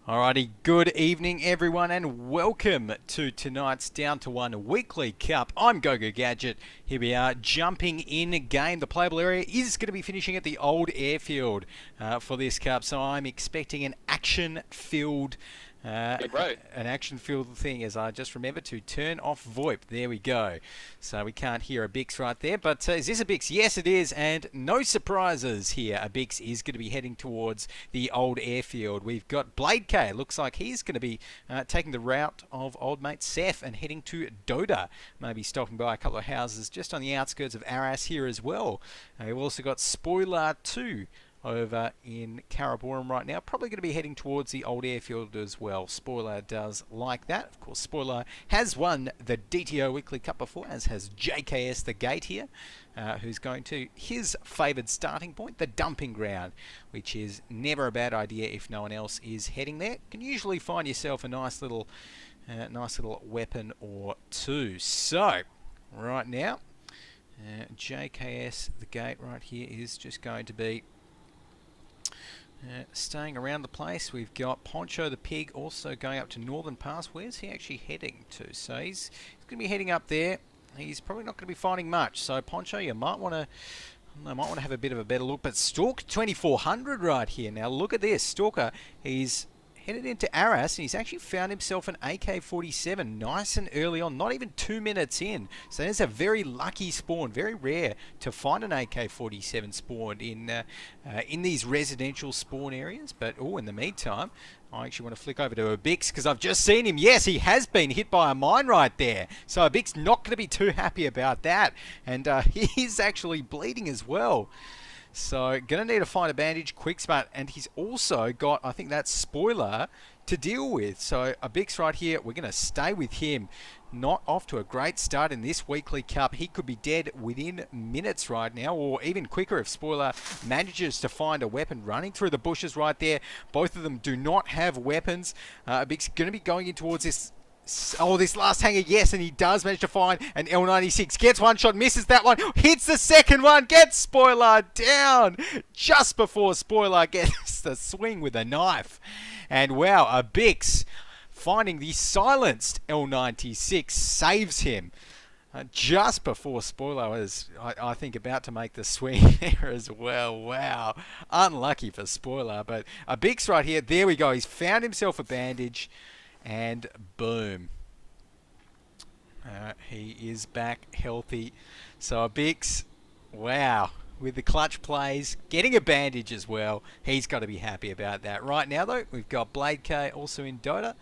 Alrighty, good evening everyone and welcome to tonight's Down to One Weekly Cup. I'm GoGo Gadget. Here we are jumping in game. The playable area is going to be finishing at the old airfield for this cup, so I'm expecting an action-filled an action-filled thing, as I just remember to turn off VoIP. There we go. So we can't hear a Bix right there, but is this a Bix? Yes, it is, and no surprises here. A Bix is going to be heading towards the old airfield. We've got Blade K. Looks like he's going to be taking the route of old mate Seth and heading to Doda. Maybe stopping by a couple of houses just on the outskirts of Arras here as well. We've also got Spoiler 2 over in Karaborum right now. Probably going to be heading towards the old airfield as well. Spoiler does like that. Of course, Spoiler has won the DTO Weekly Cup before, as has JKS the Gate here, who's going to his favoured starting point, the dumping ground, which is never a bad idea if no one else is heading there. You can usually find yourself a nice little weapon or two. So, right now, JKS the Gate right here is just going to be staying around the place. We've got Poncho the Pig also going up to Northern Pass. Where's he actually heading to? So he's going to be heading up there. He's probably not going to be finding much. So Poncho, you might want to have a bit of a better look. But Stalker 2400 right here. Now look at this. Stalker, he's headed into Arras and he's actually found himself an AK-47 nice and early on, not even 2 minutes in. So there's a very lucky spawn, very rare to find an AK-47 spawned in these residential spawn areas. But in the meantime, I actually want to flick over to a Bix because I've just seen him. Yes, he has been hit by a mine right there. So a Bix not going to be too happy about that. And he's actually bleeding as well. So, going to need to find a bandage, quick smart, and he's also got, I think, that Spoiler to deal with. So, a Bix right here, we're going to stay with him. Not off to a great start in this weekly cup. He could be dead within minutes right now, or even quicker if Spoiler manages to find a weapon running through the bushes right there. Both of them do not have weapons. Bix going to be going in towards this. Oh, this last hanger, yes, and he does manage to find an L96. Gets one shot, misses that one, hits the second one, gets Spoiler down just before Spoiler gets the swing with a knife. And wow, a Bix finding the silenced L96 saves him just before Spoiler was, I think, about to make the swing there as well. Wow, unlucky for Spoiler, but a Bix right here. There we go, he's found himself a bandage. And boom. He is back healthy. So a Bix, wow, with the clutch plays, getting a bandage as well. He's got to be happy about that. Right now, though, we've got Blade K also in Dota.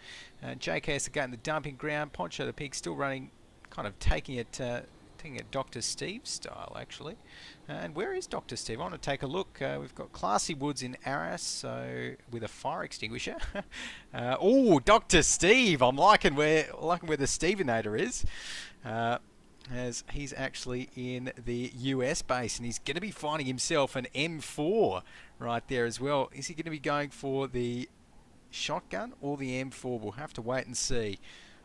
JKS again in the dumping ground. Poncho the Pig still running, kind of taking it Dr. Steve style, actually. And where is Dr. Steve? I want to take a look. We've got Classy Woods in Arras, so with a fire extinguisher. Oh, Dr. Steve! I'm liking where the Stevenator is. As he's actually in the US base, and he's going to be finding himself an M4 right there as well. Is he going to be going for the shotgun or the M4? We'll have to wait and see.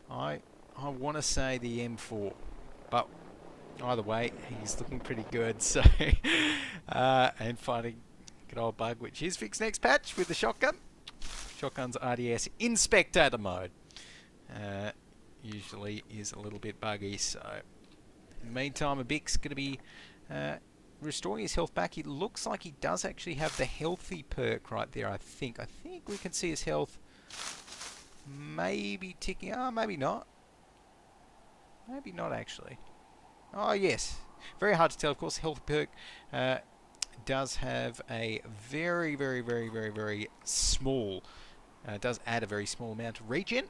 I want to say the M4, but either way, he's looking pretty good. So, and fighting good old bug, which is fixed next patch with the shotgun. Shotgun's RDS in spectator mode. Usually is a little bit buggy. So, in the meantime, a Bix going to be restoring his health back. He looks like he does actually have the healthy perk right there. I think we can see his health maybe ticking. Maybe not. Maybe not actually. Oh yes, very hard to tell. Of course, health perk does have a very, very, very, very, very small. Does add a very small amount of regen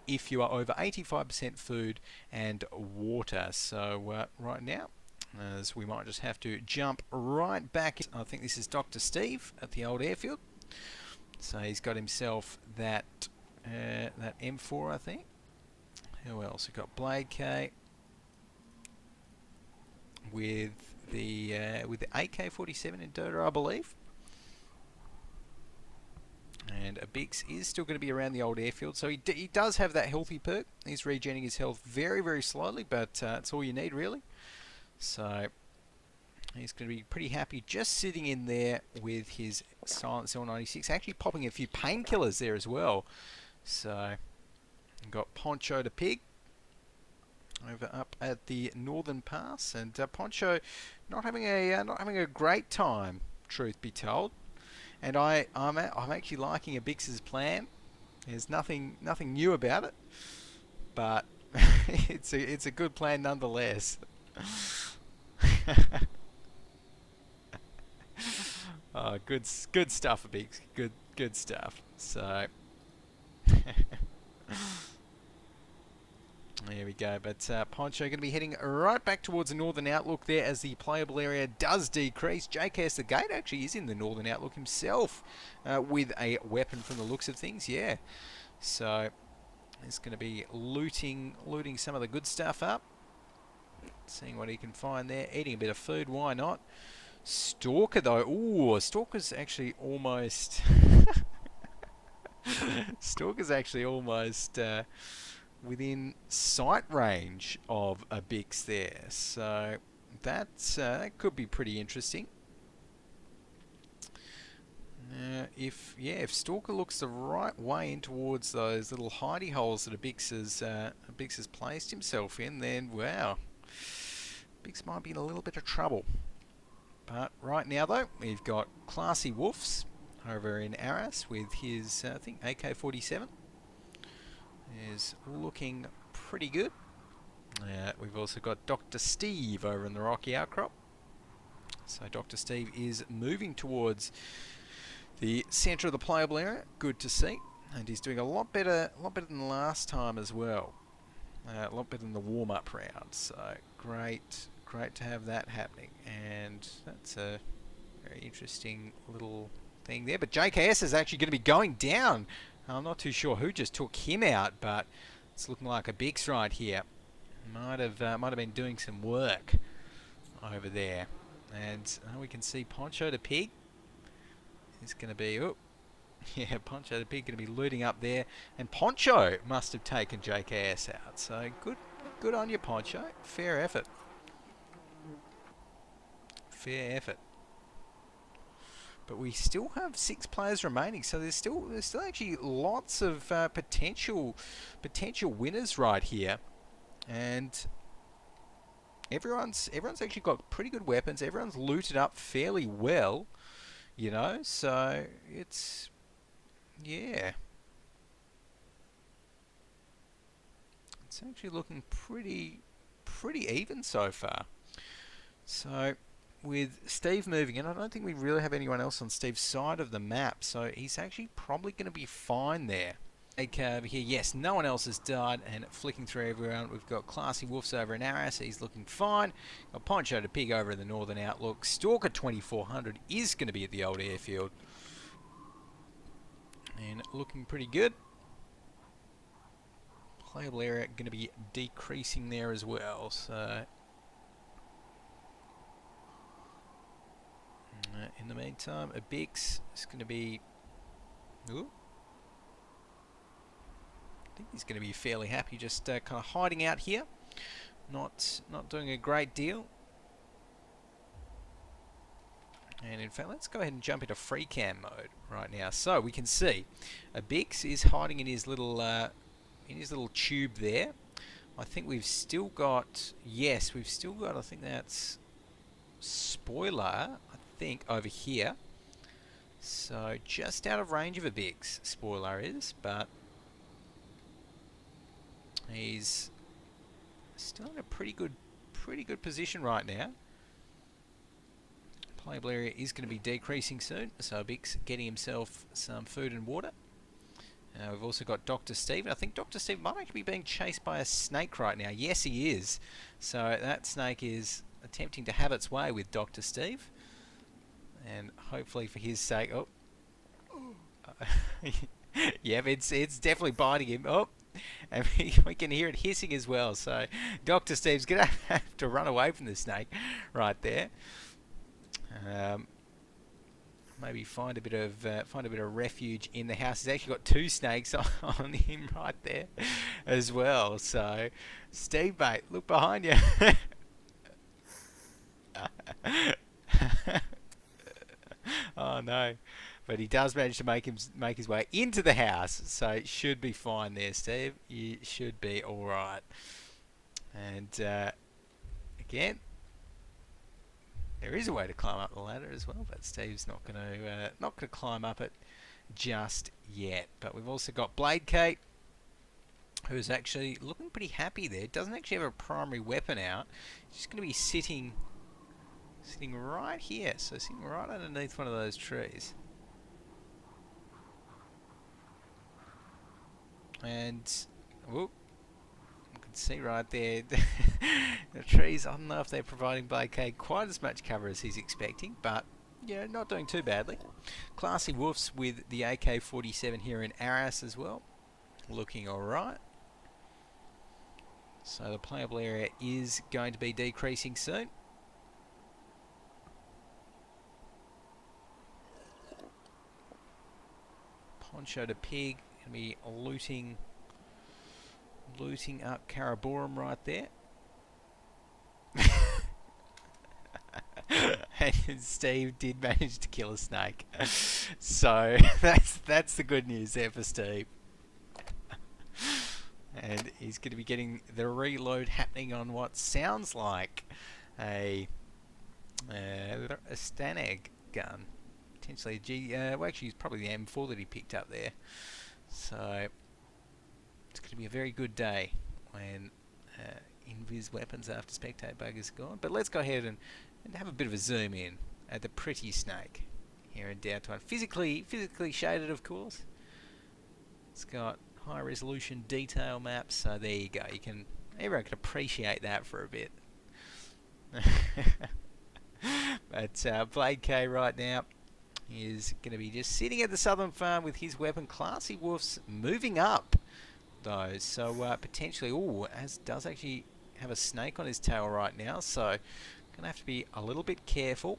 if you are over 85% food and water. So right now, as we might just have to jump right back. I think this is Dr. Steve at the old airfield. So he's got himself that M4, I think. Who else? We've got Blade K with the AK-47 in Dota, I believe. And a Bix is still going to be around the old airfield, so he does have that healthy perk. He's regenerating his health very, very slowly, but it's all you need, really. So He's going to be pretty happy just sitting in there with his Silent Cell 96, actually popping a few painkillers there as well. So, we've got Poncho the Pig over up at the Northern Pass, and Poncho not having a great time, truth be told. And I'm actually liking Abix's plan. There's nothing new about it, but it's a good plan nonetheless. Oh, good stuff, Abix. Good stuff. So. There we go, but Poncho going to be heading right back towards the northern outlook there as the playable area does decrease. JKS the Gate actually is in the northern outlook himself with a weapon from the looks of things, yeah. So he's going to be looting some of the good stuff up. Seeing what he can find there, eating a bit of food, why not? Stalker though, ooh, Stalker's actually almost... Stalker's actually almost... within sight range of a Bix there, so that could be pretty interesting. If Stalker looks the right way in towards those little hidey holes that a Bix has placed himself in, then wow, Bix might be in a little bit of trouble. But right now though, we've got Classy Wolfs over in Arras with his I think AK-47. Is looking pretty good. We've also got Dr. Steve over in the Rocky Outcrop. So Dr. Steve is moving towards the centre of the playable area. Good to see, and he's doing a lot better than last time as well. A lot better than the warm-up round. So great to have that happening, and that's a very interesting little thing there. But JKS is actually going to be going down. I'm not too sure who just took him out, but it's looking like a Bix right here. Might have been doing some work over there. And we can see Poncho the Pig is going to be... Oh, yeah, Poncho the Pig going to be looting up there. And Poncho must have taken JKS out. So good on you, Poncho. Fair effort. Fair effort. But we still have 6 players remaining, so there's still actually lots of potential winners right here, and everyone's actually got pretty good weapons. Everyone's looted up fairly well, you know. So it's actually looking pretty even so far. So. With Steve moving in, I don't think we really have anyone else on Steve's side of the map, so he's actually probably going to be fine there. Over here, yes, no one else has died, and flicking through everyone, we've got Classy Wolves over in Arras, he's looking fine. Got Poncho the Pig over in the Northern Outlook. Stalker 2400 is going to be at the old airfield, and looking pretty good. Playable area going to be decreasing there as well, so... in the meantime, a Bix is going to be... Ooh. I think he's going to be fairly happy just kind of hiding out here. Not doing a great deal. And in fact, let's go ahead and jump into free cam mode right now. So we can see a Bix is hiding in his little tube there. I think we've still got... Yes, we've still got... I think that's... Spoiler... over here, so just out of range of a Bix, Spoiler is, but he's still in a pretty good position right now. Playable area is going to be decreasing soon, so Bix getting himself some food and water. We've also got Dr. Steve, and I think Dr. Steve might actually be being chased by a snake right now. Yes, he is. So that snake is attempting to have its way with Dr. Steve. And hopefully for his sake, yeah, it's definitely biting him. Oh, and we can hear it hissing as well. So Dr. Steve's gonna have to run away from the snake right there. Maybe find a bit of refuge in the house. He's actually got 2 snakes on him right there as well. So Steve, mate, look behind you. know. But he does manage to make his way into the house, so it should be fine there, Steve. You should be all right. And again, there is a way to climb up the ladder as well, but Steve's not gonna climb up it just yet. But we've also got Blade Kate, who's actually looking pretty happy there. Doesn't actually have a primary weapon out. She's going to be sitting right here, so sitting right underneath one of those trees. And whoop, you can see right there the trees. I don't know if they're providing Blade K quite as much cover as he's expecting, but yeah, not doing too badly. Classy Wolves with the AK-47 here in Arras as well, looking alright. So the playable area is going to be decreasing soon. Poncho the Pig going to be looting up Karaborum right there. And Steve did manage to kill a snake. So that's the good news there for Steve. And he's going to be getting the reload happening on what sounds like a Stanag gun. Potentially a G... well, actually, it's probably the M4 that he picked up there. So it's going to be a very good day when Invis weapons after Spectate Bug is gone. But let's go ahead and have a bit of a zoom in at the pretty snake here in Downtown. Physically shaded, of course. It's got high resolution detail maps, so there you go. Everyone can appreciate that for a bit. But Blade K right now is going to be just sitting at the southern farm with his weapon. Classy Wolf's moving up though, so potentially, does actually have a snake on his tail right now, so gonna have to be a little bit careful.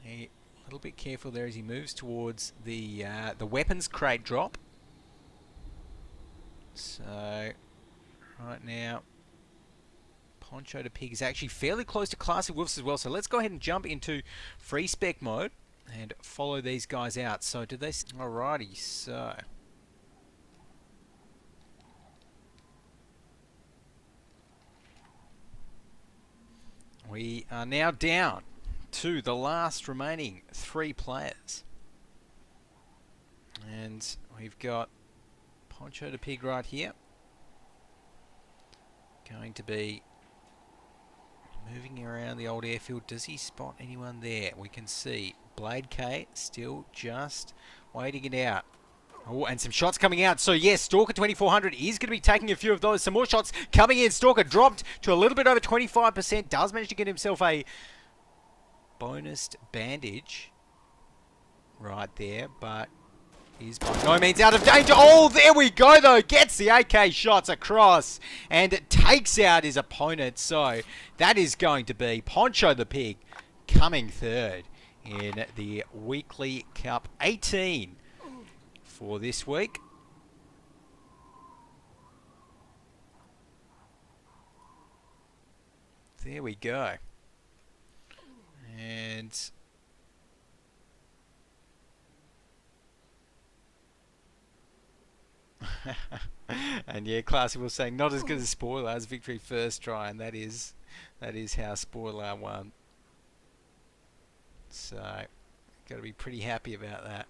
A little bit careful there as he moves towards the weapons crate drop. So right now, Poncho the Pig is actually fairly close to Classy Wolves as well. So let's go ahead and jump into free spec mode and follow these guys out. So did they? Alrighty, so. We are now down to the last remaining 3 players. And we've got Poncho the Pig right here. Going to be moving around the old airfield. Does he spot anyone there? We can see Blade K still just waiting it out. Oh, and some shots coming out. So yes, Stalker 2400 is going to be taking a few of those. Some more shots coming in. Stalker dropped to a little bit over 25%. Does manage to get himself a bonus bandage right there, but is by no means out of danger. Oh, there we go though. Gets the AK shots across and it takes out his opponent. So that is going to be Poncho the Pig coming third in the Weekly Cup 18 for this week. There we go. And and yeah, Classy was saying not as good as Spoiler as victory first try, and that is how Spoiler won. So got to be pretty happy about that.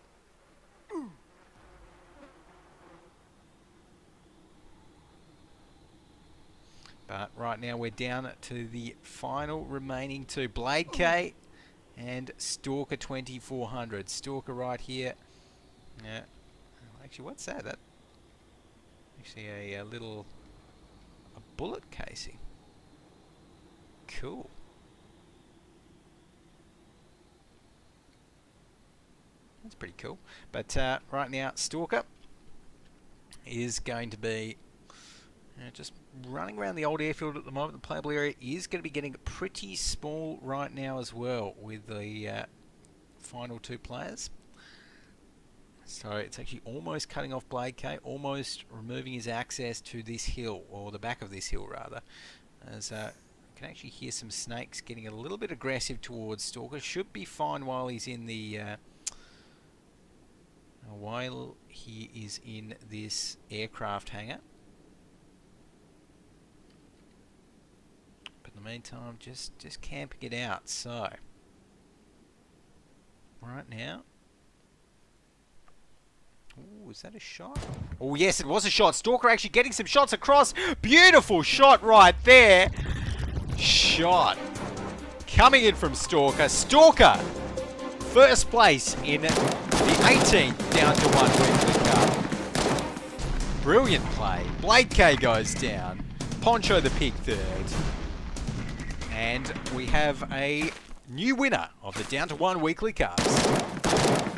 But right now we're down to the final remaining 2. Blade K and Stalker 2400. Stalker right here. Yeah. Actually, what's that? That actually a bullet casing. Cool. That's pretty cool. But right now, Stalker is going to be just running around the old airfield at the moment. The playable area is going to be getting pretty small right now as well with the final 2 players. So it's actually almost cutting off Blade K, almost removing his access to this hill, or the back of this hill rather. As can actually hear some snakes getting a little bit aggressive towards Stalker. Should be fine while he's in the this aircraft hangar. But in the meantime, just camping it out. So right now. Ooh, is that a shot? Oh, yes, it was a shot. Stalker actually getting some shots across. Beautiful shot right there. Shot. Coming in from Stalker. Stalker, first place in the 18th down to 1 weekly cup. Brilliant play. Blade K goes down. Poncho the Pig third. And we have a new winner of the Down to 1 weekly cups.